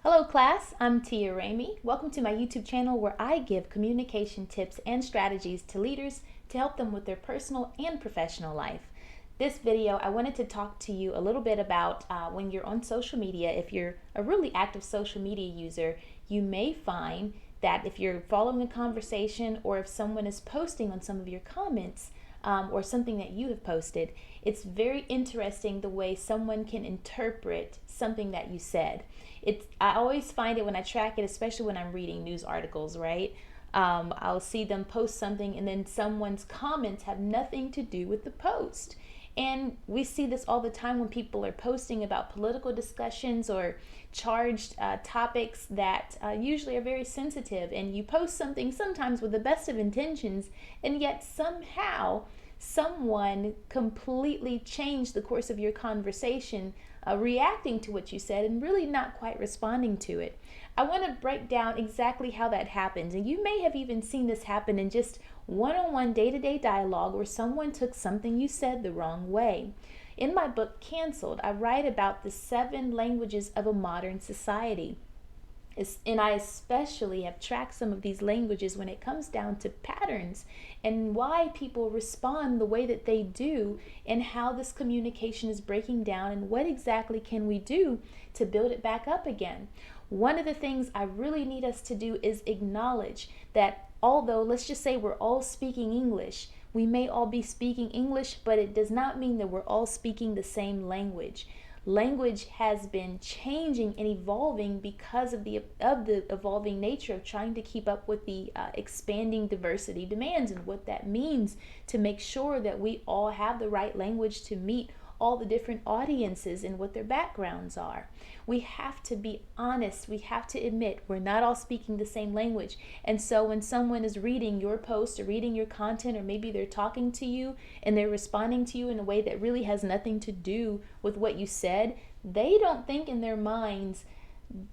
Hello class, I'm Tia Ramey. Welcome to my YouTube channel where I give communication tips and strategies to leaders to help them with their personal and professional life. This video, I wanted to talk to you a little bit about when you're on social media. If you're a really active social media user, you may find that if you're following a conversation or if someone is posting on some of your comments, or something that you have posted, it's very interesting the way someone can interpret something that you said. I always find it when I track it, especially when I'm reading news articles, right? I'll see them post something and then someone's comments have nothing to do with the post. And we see this all the time when people are posting about political discussions or charged topics that usually are very sensitive. And you post something sometimes with the best of intentions, and yet somehow someone completely changed the course of your conversation, reacting to what you said and really not quite responding to it. I want to break down exactly how that happens. And you may have even seen this happen in just one-on-one day-to-day dialogue where someone took something you said the wrong way. In my book, Canceled, I write about the 7 languages of a modern society. And I especially have tracked some of these languages when it comes down to patterns and why people respond the way that they do and how this communication is breaking down and what exactly can we do to build it back up again. One of the things I really need us to do is acknowledge that although, let's just say we're all speaking English, we may all be speaking English, but it does not mean that we're all speaking the same language. Language has been changing and evolving because of the evolving nature of trying to keep up with the expanding diversity demands and what that means to make sure that we all have the right language to meet all the different audiences and what their backgrounds are. We have to be honest. We have to admit we're not all speaking the same language. And so when someone is reading your post or reading your content, or maybe they're talking to you and they're responding to you in a way that really has nothing to do with what you said, they don't think in their minds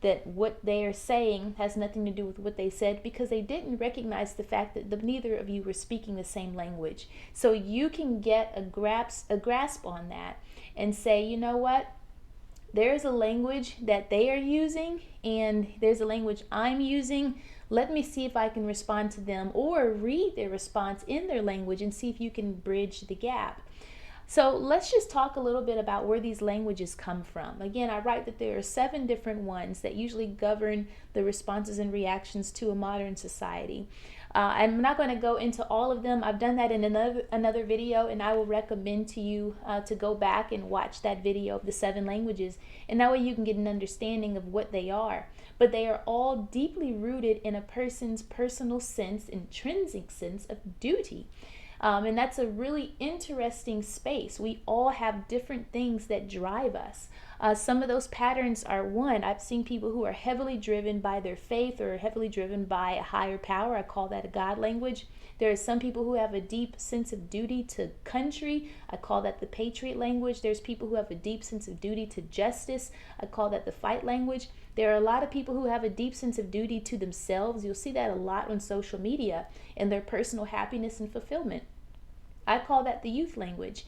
that what they are saying has nothing to do with what they said, because they didn't recognize the fact that neither of you were speaking the same language. So you can get a grasp on that and say, you know what? There's a language that they are using and there's a language I'm using. Let me see if I can respond to them or read their response in their language and see if you can bridge the gap. So let's just talk a little bit about where these languages come from. Again, I write that there are 7 different ones that usually govern the responses and reactions to a modern society. I'm not going to go into all of them. I've done that in another video, and I will recommend to you to go back and watch that video of the 7 languages, and that way you can get an understanding of what they are. But they are all deeply rooted in a person's personal sense, intrinsic sense of duty. And that's a really interesting space. We all have different things that drive us. Some of those patterns are, one, I've seen people who are heavily driven by their faith or heavily driven by a higher power. I call that a God language. There are some people who have a deep sense of duty to country. I call that the patriot language. There's people who have a deep sense of duty to justice. I call that the fight language. There are a lot of people who have a deep sense of duty to themselves. You'll see that a lot on social media and their personal happiness and fulfillment. I call that the youth language.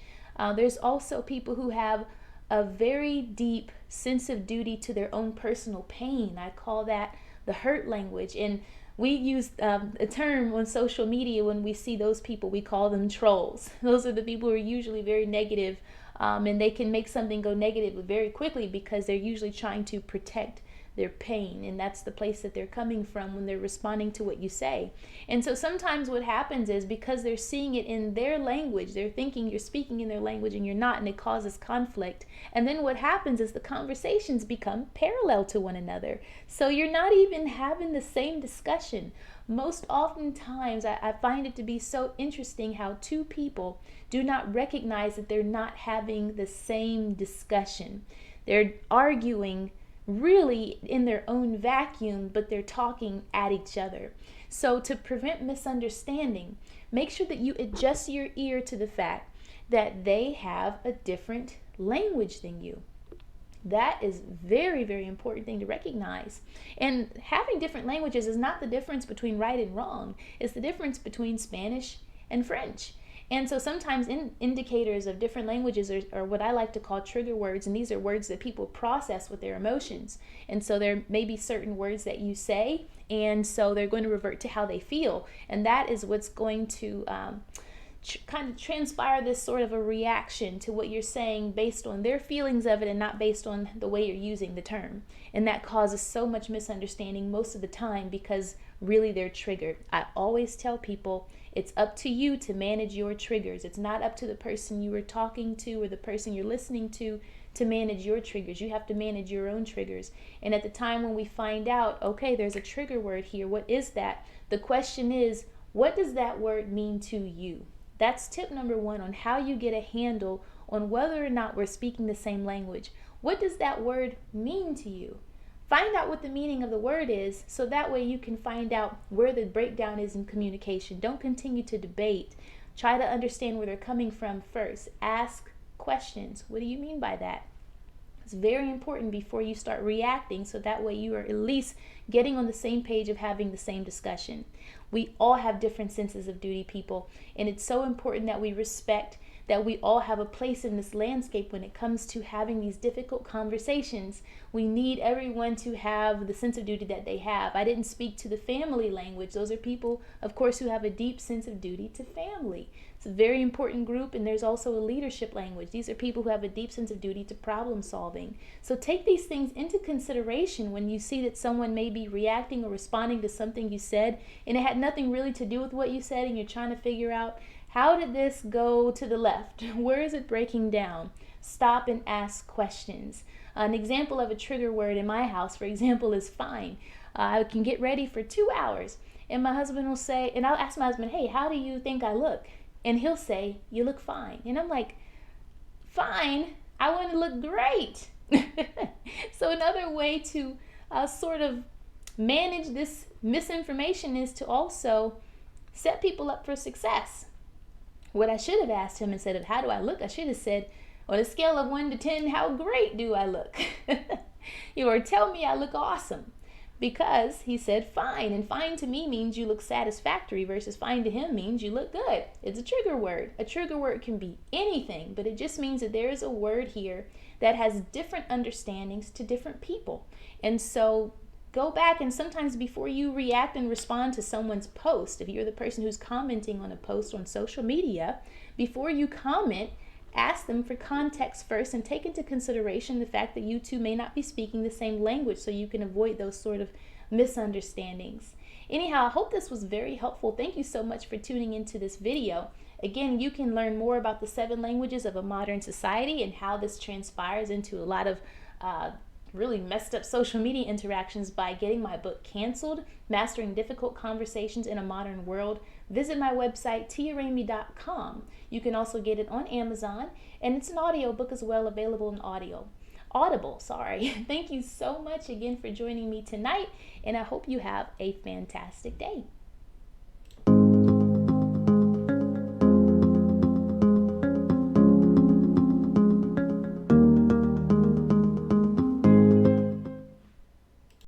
There's also people who have a very deep sense of duty to their own personal pain. I call that the hurt language. And we use a term on social media when we see those people, we call them trolls. Those are the people who are usually very negative, and they can make something go negative very quickly because they're usually trying to protect their pain, and that's the place that they're coming from when they're responding to what you say. And so sometimes what happens is, because they're seeing it in their language, they're thinking you're speaking in their language and you're not, and it causes conflict. And then what happens is the conversations become parallel to one another, so you're not even having the same discussion. Most oftentimes I find it to be so interesting how 2 people do not recognize that they're not having the same discussion. They're arguing really in their own vacuum, but they're talking at each other. So to prevent misunderstanding, make sure that you adjust your ear to the fact that they have a different language than you. That is very, very important thing to recognize. And having different languages is not the difference between right and wrong. It's the difference between Spanish and French. And so sometimes indicators of different languages are what I like to call trigger words, and these are words that people process with their emotions. And so there may be certain words that you say, and so they're going to revert to how they feel, and that is what's going to kind of transpire this sort of a reaction to what you're saying based on their feelings of it and not based on the way you're using the term. And that causes so much misunderstanding most of the time because really they're triggered. I always tell people it's up to you to manage your triggers. It's not up to the person you are talking to or the person you're listening to manage your triggers. You have to manage your own triggers. And at the time when we find out, okay, there's a trigger word here, what is that? The question is, what does that word mean to you? That's tip number one on how you get a handle on whether or not we're speaking the same language. What does that word mean to you? Find out what the meaning of the word is so that way you can find out where the breakdown is in communication. Don't continue to debate. Try to understand where they're coming from first. Ask questions. What do you mean by that? It's very important before you start reacting so that way you are at least getting on the same page of having the same discussion. We all have different senses of duty, people, and it's so important that we respect that we all have a place in this landscape when it comes to having these difficult conversations. We need everyone to have the sense of duty that they have. I didn't speak to the family language. Those are people, of course, who have a deep sense of duty to family. It's a very important group, and there's also a leadership language. These are people who have a deep sense of duty to problem solving. So take these things into consideration when you see that someone may be reacting or responding to something you said, and it had nothing really to do with what you said, and you're trying to figure out, how did this go to the left? Where is it breaking down? Stop and ask questions. An example of a trigger word in my house, for example, is fine. I can get ready for 2 hours, and my husband will say, and I'll ask my husband, hey, how do you think I look? And he'll say, you look fine. And I'm like, fine? I want to look great. So another way to sort of manage this misinformation is to also set people up for success. What I should have asked him instead of how do I look, I should have said, on a scale of 1 to 10, how great do I look? Or tell me I look awesome. Because he said fine, and fine to me means you look satisfactory versus fine to him means you look good. It's a trigger word. A trigger word can be anything, but it just means that there is a word here that has different understandings to different people. And so go back, and sometimes before you react and respond to someone's post, if you're the person who's commenting on a post on social media, before you comment, ask them for context first and take into consideration the fact that you two may not be speaking the same language so you can avoid those sort of misunderstandings. Anyhow, I hope this was very helpful. Thank you so much for tuning into this video. Again, you can learn more about the 7 languages of a modern society and how this transpires into a lot of really messed up social media interactions by getting my book Canceled, Mastering Difficult Conversations in a Modern World. Visit my website, tiaramey.com. You can also get it on Amazon, and it's an audio book as well, available in Audible. Thank you so much again for joining me tonight, and I hope you have a fantastic day.